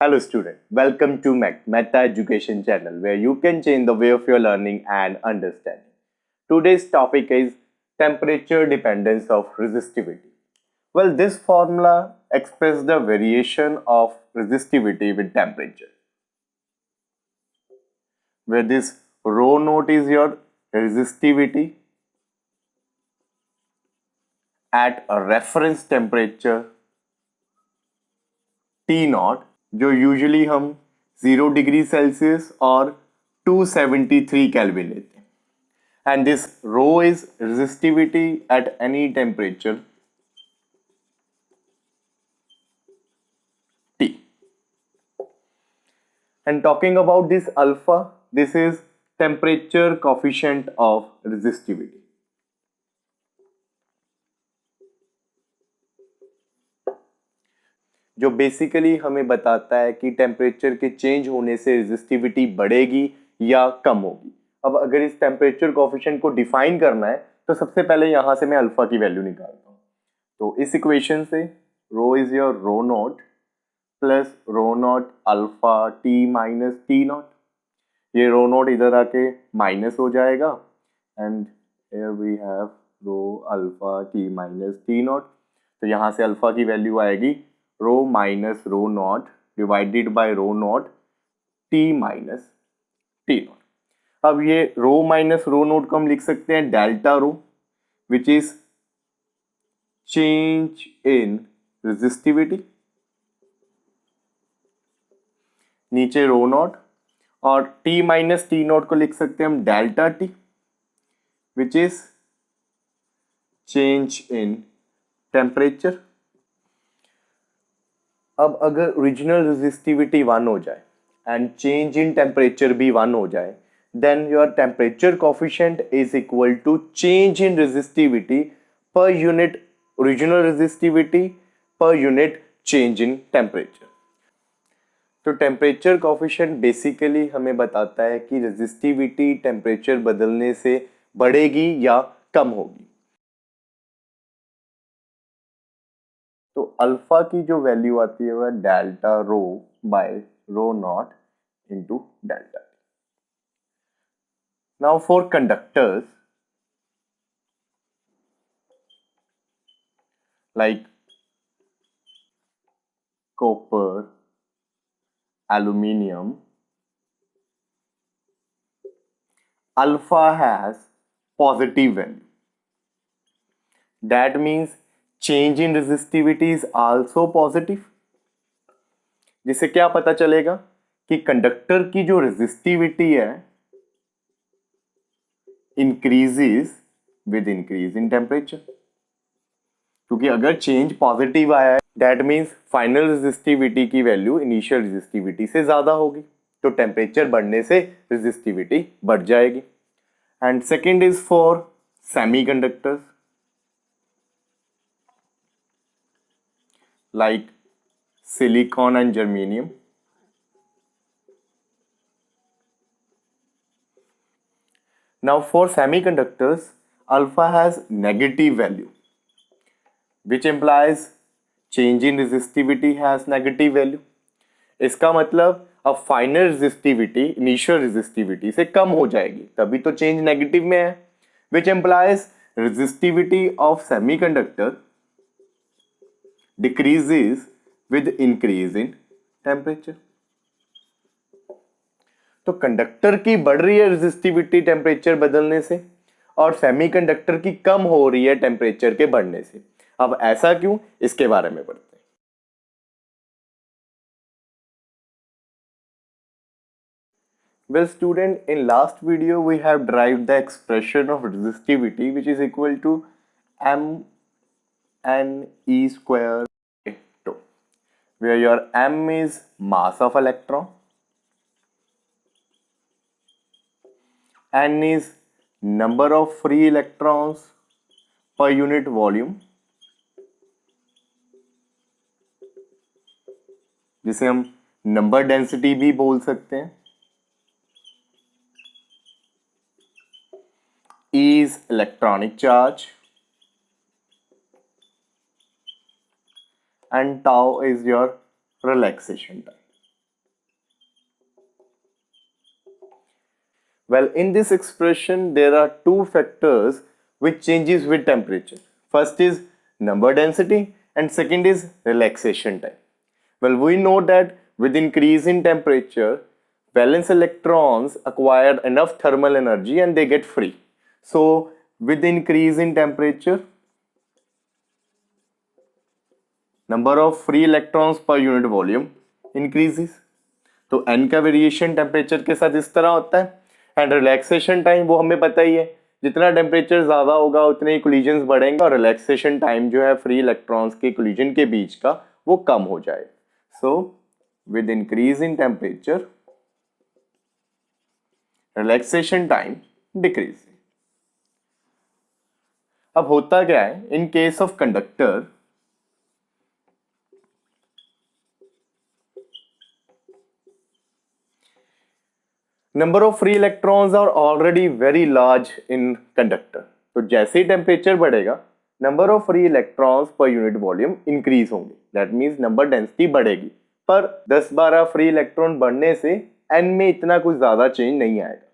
Hello student, welcome to Meta Education channel where you can change the way of your learning and understanding. Today's topic is temperature dependence of resistivity. Well, this formula expresses the variation of resistivity with temperature, where this rho naught is your resistivity at a reference temperature T naught, जो usually हम 0 degree Celsius और 273 kelvin लेते हैं. And this rho is resistivity at any temperature T. And talking about this alpha, this is temperature coefficient of resistivity. जो basically हमें बताता है कि टेम्परेचर के चेंज होने से रेजिस्टिविटी बढ़ेगी या कम होगी. अब अगर इस टेम्परेचर कोएफिशिएंट को डिफाइन करना है तो सबसे पहले यहां से मैं अल्फा की वैल्यू निकालता हूं. तो इस इक्वेशन से rho is your rho not plus rho not alpha T minus T not. ये रो नॉट इधर आके माइनस हो जाएगा and here we have rho alpha T minus T not. तो यहां से अल्फा की वैल्यू आएगी rho minus rho not divided by rho not T minus T not. अब ये रो माइनस रो नॉट को हम लिख सकते हैं delta rho which is change in resistivity, नीचे रो नॉट, और टी माइनस टी नॉट को लिख सकते हैं हम delta T which is change in temperature. अब अगर ओरिजिनल रेजिस्टिविटी 1 हो जाए एंड चेंज इन टेम्परेचर भी 1 हो जाए, then your temperature coefficient is equal to change in resistivity per unit original resistivity per unit change in temperature. तो temperature coefficient basically हमें बताता है कि रेजिस्टिविटी टेम्परेचर बदलने से बढ़ेगी या कम होगी. तो अल्फा की जो वैल्यू आती है वह delta rho by rho not into delta. Now for conductors like copper, aluminium, alpha has positive value. That means change in resistivity is also positive. जिससे क्या पता चलेगा कि कंडक्टर की जो रेजिस्टिविटी है increases with increase in temperature. क्योंकि अगर चेंज पॉजिटिव आया है दैट मीन्स फाइनल रेजिस्टिविटी की वैल्यू इनिशियल रेजिस्टिविटी से ज्यादा होगी, तो टेम्परेचर बढ़ने से रेजिस्टिविटी बढ़ जाएगी. And second is for semiconductors like silicon and germanium. Now for semiconductors, alpha has negative value, which implies change in resistivity has negative value. इसका मतलब अब फाइनल रेजिस्टिविटी इनिशियल रेजिस्टिविटी से कम हो जाएगी, तभी तो चेंज नेगेटिव में है. which implies resistivity of semiconductor decreases with increase in temperature. तो कंडक्टर की बढ़ रही है रेजिस्टिविटी टेम्परेचर बदलने से और सेमीकंडक्टर की कम हो रही है टेम्परेचर के बढ़ने से. अब ऐसा क्यों, इसके बारे में पढ़ते हैं. Well student, in last video we have derived the expression of resistivity which is equal to mne square, where your m is mass of electron, n is number of free electrons per unit volume, जिसे हम number density भी बोल सकते हैं. E is electronic charge and tau is your relaxation time. Well, in this expression, there are two factors which changes with temperature. First is number density and second is relaxation time. Well, we know that with increase in temperature, valence electrons acquire enough thermal energy and they get free. So, with increase in temperature, number of free electrons per unit volume increases. तो n का variation temperature के साथ इस तरह होता है. And relaxation time वो हमें पता ही है, जितना टेम्परेचर ज्यादा होगा उतने ही कोलिजन्स बढ़ेंगे और रिलैक्सेशन टाइम जो है फ्री इलेक्ट्रॉन्स के कोलिजन के बीच का वो कम हो जाएगा. So with increase in temperature relaxation time decrease. अब होता क्या है in case of conductor, number of free electrons are already very large in conductor. तो जैसे ही टेम्परेचर बढ़ेगा number of free electrons per unit volume increase होंगे. That means number density बढ़ेगी, पर 10-12 फ्री इलेक्ट्रॉन बढ़ने से एन में इतना कुछ ज्यादा चेंज नहीं आएगा.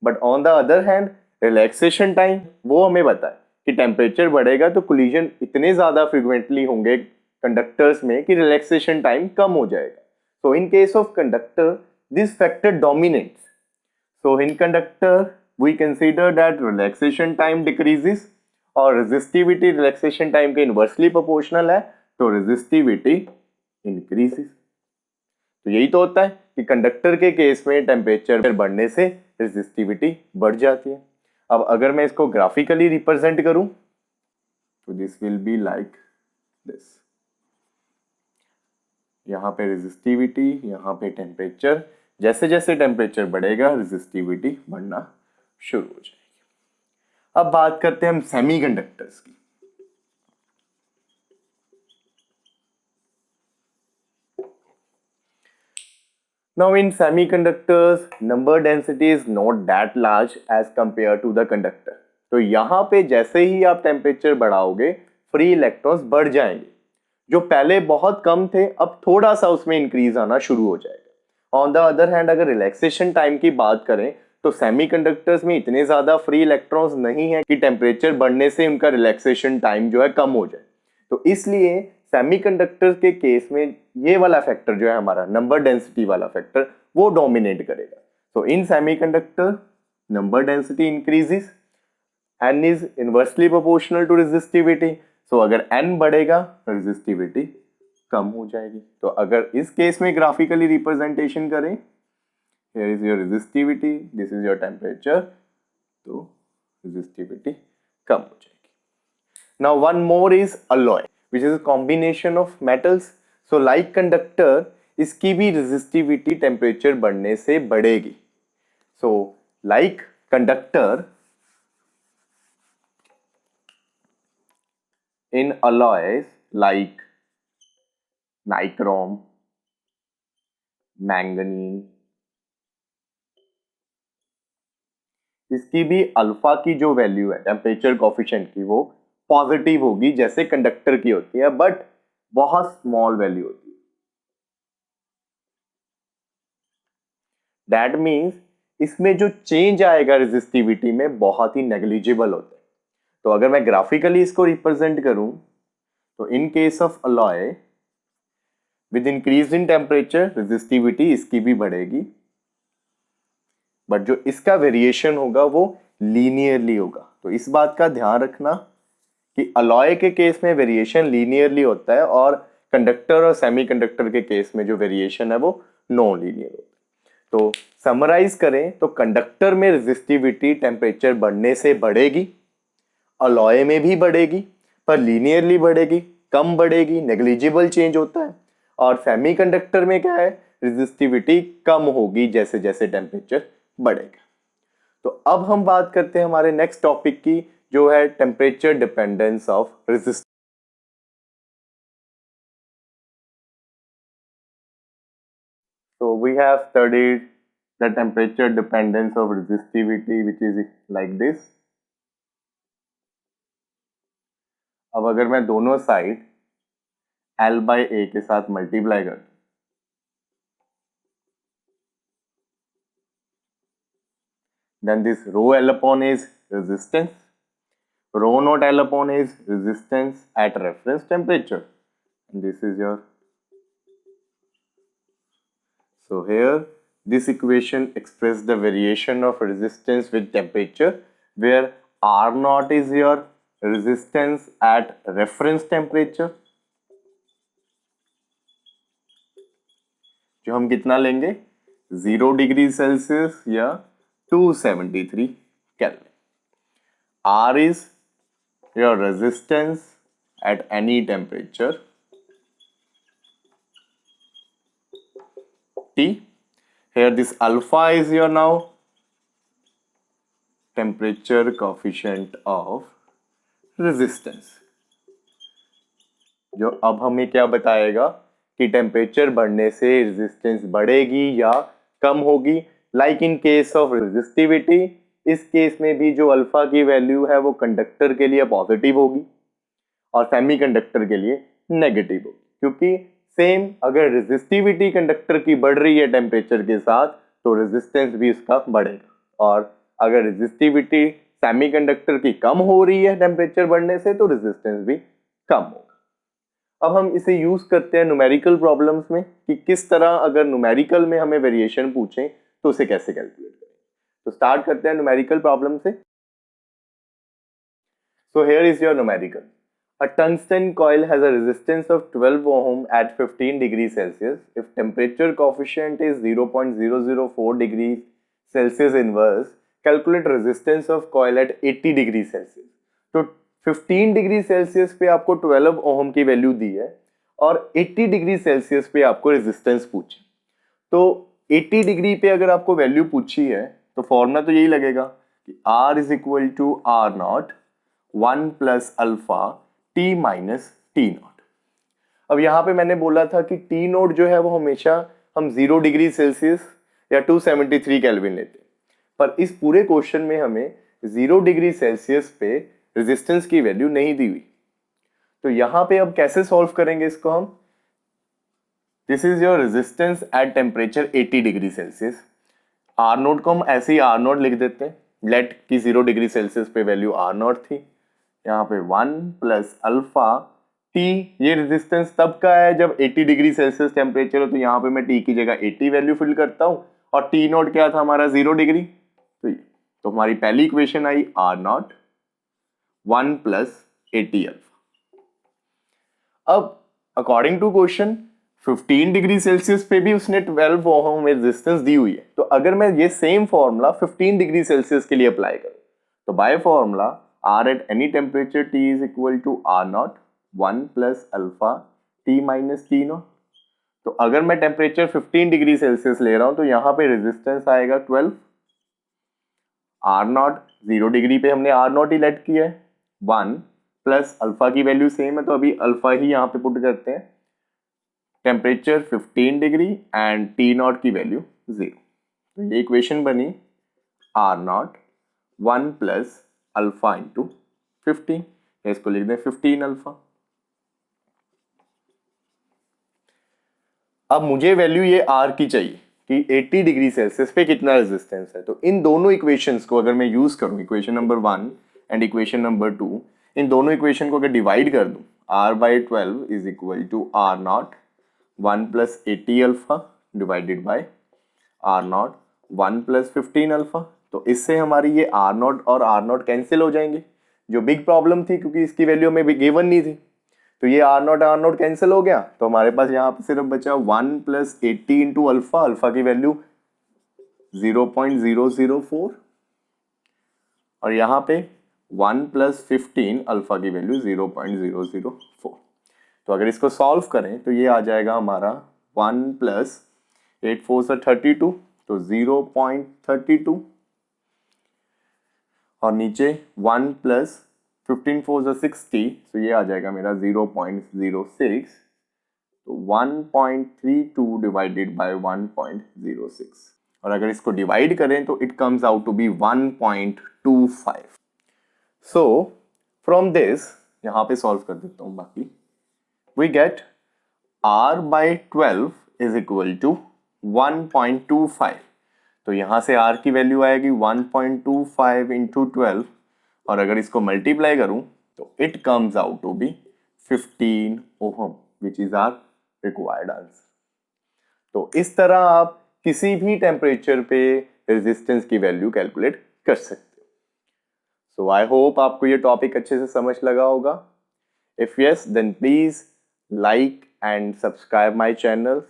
But on the other hand relaxation time वो हमें बताए कि टेम्परेचर बढ़ेगा तो कोलिजन इतने ज्यादा फ्रीक्वेंटली होंगे कंडक्टर्स में कि रिलैक्सेशन टाइम कम हो जाएगा. So in case of conductor this factor dominates. So in conductor, we consider that relaxation time decreases और resistivity relaxation time के inversely proportional है तो resistivity increases. तो यही तो होता है कि कंडक्टर के केस में टेम्परेचर बढ़ने से resistivity बढ़ जाती है. अब अगर मैं इसको ग्राफिकली रिप्रेजेंट करूं तो this will be like this. यहाँ पे रेजिस्टिविटी, यहाँ पे टेम्परेचर. जैसे जैसे टेम्परेचर बढ़ेगा रेजिस्टिविटी बढ़ना शुरू हो जाएगी. अब बात करते हैं हम सेमीकंडक्टर्स की. Now in semiconductors number density is not that large as compared to the conductor. तो यहाँ पे जैसे ही आप टेम्परेचर बढ़ाओगे फ्री इलेक्ट्रॉन्स बढ़ जाएंगे. जो पहले बहुत कम थे अब थोड़ा सा उसमें इंक्रीज आना शुरू हो जाएगा. ऑन द अदर हैंड अगर रिलैक्सेशन टाइम की बात करें तो सेमीकंडक्टर्स में इतने ज्यादा फ्री इलेक्ट्रॉन्स नहीं है कि टेम्परेचर बढ़ने से उनका रिलैक्सेशन टाइम जो है कम हो जाए. तो इसलिए सेमीकंडक्टर के केस में ये वाला फैक्टर जो है हमारा नंबर डेंसिटी वाला फैक्टर वो डोमिनेट करेगा. तो in semiconductor number density increases, n is inversely proportional to resistivity. So अगर n बढ़ेगा रेजिस्टिविटी कम हो जाएगी. तो अगर इस केस में ग्राफिकली रिप्रेजेंटेशन करें, here is your resistivity, this is your temperature, तो रेजिस्टिविटी कम हो जाएगी. Now one more is alloy which is a combination of metals. So like conductor इसकी भी resistivity temperature बढ़ने से बढ़ेगी. So like conductor in alloys like nichrome, manganese, इसकी भी अल्फा की जो वैल्यू है टेम्परेचर कोफिशिएंट की वो पॉजिटिव होगी जैसे कंडक्टर की होती है, बट बहुत स्मॉल वैल्यू होती है. दैट मीन्स इसमें जो चेंज आएगा रेजिस्टिविटी में बहुत ही नेग्लिजिबल होता है. तो अगर मैं ग्राफिकली इसको रिप्रेजेंट करूं तो इन case of alloy with increase in temperature resistivity इसकी भी बढ़ेगी, बट जो इसका वेरिएशन होगा वो लीनियरली होगा. तो इस बात का ध्यान रखना कि अलॉय के केस में वेरिएशन लीनियरली होता है और कंडक्टर और सेमीकंडक्टर के केस में जो वेरिएशन है वो नॉन लीनियर होता है. तो समराइज करें तो कंडक्टर में रेजिस्टिविटी टेम्परेचर बढ़ने से बढ़ेगी, अलॉय में भी बढ़ेगी पर लीनियरली बढ़ेगी, कम बढ़ेगी, नेग्लिजिबल चेंज होता है. और सेमीकंडक्टर में क्या है रेजिस्टिविटी कम होगी जैसे जैसे टेम्परेचर बढ़ेगा. तो अब हम बात करते हैं हमारे नेक्स्ट टॉपिक की जो है temperature dependence of resistivity. So we have studied the temperature dependence of resistivity which is like this. अब अगर मैं दोनों साइड L by A के साथ मल्टीप्लाई कर then this rho L upon A is resistance, rho naught L upon A is resistance at reference temperature, and this is your, so here this equation expresses the variation of resistance with temperature, where R naught is your resistance at reference temperature, जो हम कितना लेंगे 0 degree Celsius या 273 kelvin. R is your resistance at any temperature T. Here this alpha is your now temperature coefficient of resistance, जो अब हमें क्या बताएगा कि टेम्परेचर बढ़ने से रेजिस्टेंस बढ़ेगी या कम होगी. Like in case of resistivity, इस केस में भी जो अल्फा की वैल्यू है वो कंडक्टर के लिए पॉजिटिव होगी और सेमीकंडक्टर के लिए नेगेटिव होगी, क्योंकि सेम अगर रेजिस्टिविटी कंडक्टर की बढ़ रही है टेम्परेचर के साथ तो रेजिस्टेंस भी इसका बढ़ेगा, और अगर रेजिस्टिविटी सेमीकंडक्टर की कम हो रही है टेम्परेचर बढ़ने से तो रेजिस्टेंस भी कम होगा. अब हम इसे यूज करते हैं न्यूमेरिकल प्रॉब्लम्स में कि किस तरह अगर न्यूमेरिकल में हमें वेरिएशन पूछें तो उसे कैसे कैलकुलेट करें. तो स्टार्ट करते हैं न्यूमेरिकल प्रॉब्लम से. So here is your numerical. A tungsten coil has a resistance of 12 ohm at 15 degrees Celsius. If temperature coefficient is 0.004 degrees Celsius inverse, calculate resistance of coil at 80 degrees Celsius. तो 15 degree Celsius पे आपको 12 ओम की value दी है और 80 degree Celsius पे आपको resistance पूछी. तो 80 डिग्री पे अगर आपको वैल्यू पूछी है तो फॉर्मूला तो यही लगेगा कि R is equal to R not 1 plus alpha T minus T not. अब यहाँ पे मैंने बोला था कि टी नॉट जो है वो हमेशा हम 0 डिग्री सेल्सियस या 273 केल्विन लेते हैं, पर इस पूरे क्वेश्चन में हमें 0 डिग्री सेल्सियस पे रेजिस्टेंस की वैल्यू नहीं दी हुई. तो यहां पे अब कैसे सॉल्व करेंगे इसको हम. This is your resistance at temperature 80 degree Celsius. R not को हम ऐसे ही आर नोट लिख देते हैं. लेट की 0 डिग्री सेल्सियस पे वैल्यू आर नोट थी, यहाँ पे 1 प्लस अल्फा टी. ये रेजिस्टेंस तब का है जब 80 डिग्री सेल्सियस टेम्परेचर हो, तो यहाँ पे मैं टी की जगह 80 वैल्यू फिल करता हूँ और टी नोट क्या था हमारा 0 डिग्री. तो हमारी पहली equation I R not 1 plus 80 alpha. अब according to question 15 degree Celsius पे भी उसने 12 ओम में रेजिस्टेंस दी हुई है. तो अगर मैं ये सेम फॉर्मूला 15 डिग्री सेल्सियस के लिए अप्लाई करूं तो by formula R at any temperature T is equal to R not 1 plus alpha T minus T not. तो अगर मैं टेम्परेचर 15 डिग्री सेल्सियस ले रहा हूं तो यहाँ पे रेजिस्टेंस आएगा 12. आर नॉट 0 डिग्री पे हमने आर नॉट ही लेट किया है 1 प्लस अल्फा की वैल्यू सेम है तो अभी अल्फा ही यहाँ पे पुट करते हैं. Temperature 15 degree and T not की वैल्यू 0. तो ये इक्वेशन बनी R not 1 plus alpha into 15. इसको लिख दें 15 अल्फा. अब मुझे वैल्यू ये आर की चाहिए कि 80 डिग्री सेल्सियस पे कितना रेजिस्टेंस है. तो इन दोनों इक्वेशंस को अगर मैं यूज करूं, equation number 1 and equation number 2, इन दोनों इक्वेशन को अगर डिवाइड कर दूं, R by 12 is equal to R not 1 plus 80 alpha divided by R not 1 plus 15 alpha. तो इससे हमारी ये आर नॉट और आर नॉट कैंसिल हो जाएंगे, जो बिग प्रॉब्लम थी क्योंकि इसकी वैल्यू हमें गिवन नहीं थी. तो ये आर नॉट कैंसिल हो गया. तो हमारे पास यहाँ पे सिर्फ बचा 1 प्लस 80 इंटू अल्फा. अल्फा की वैल्यू 0.004 और यहाँ पे 1 प्लस 15 अल्फा की वैल्यू 0.004. तो अगर इसको सॉल्व करें तो ये आ जाएगा हमारा 1 प्लस 8 4 से 32 तो 0.32 और नीचे 1 प्लस 15 4 से 60 तो ये आ जाएगा मेरा 0.06. तो 1.32 डिवाइडेड बाय 1.06 और अगर इसको डिवाइड करें तो it comes out to be 1.25. So from this यहाँ पे सॉल्व कर देता हूँ बाकी. We get R by 12 is equal to 1.25. तो यहाँ से R की वैल्यू आएगी 1.25 इंटू 12 और अगर इसको मल्टीप्लाई करूं तो it comes out to be 15 ohm which is our required answer. तो इस तरह आप किसी भी टेम्परेचर पे रेजिस्टेंस की वैल्यू कैलकुलेट कर सकते हो। सो आई होप आपको ये टॉपिक अच्छे से समझ लगा होगा। If yes then please like and subscribe my channel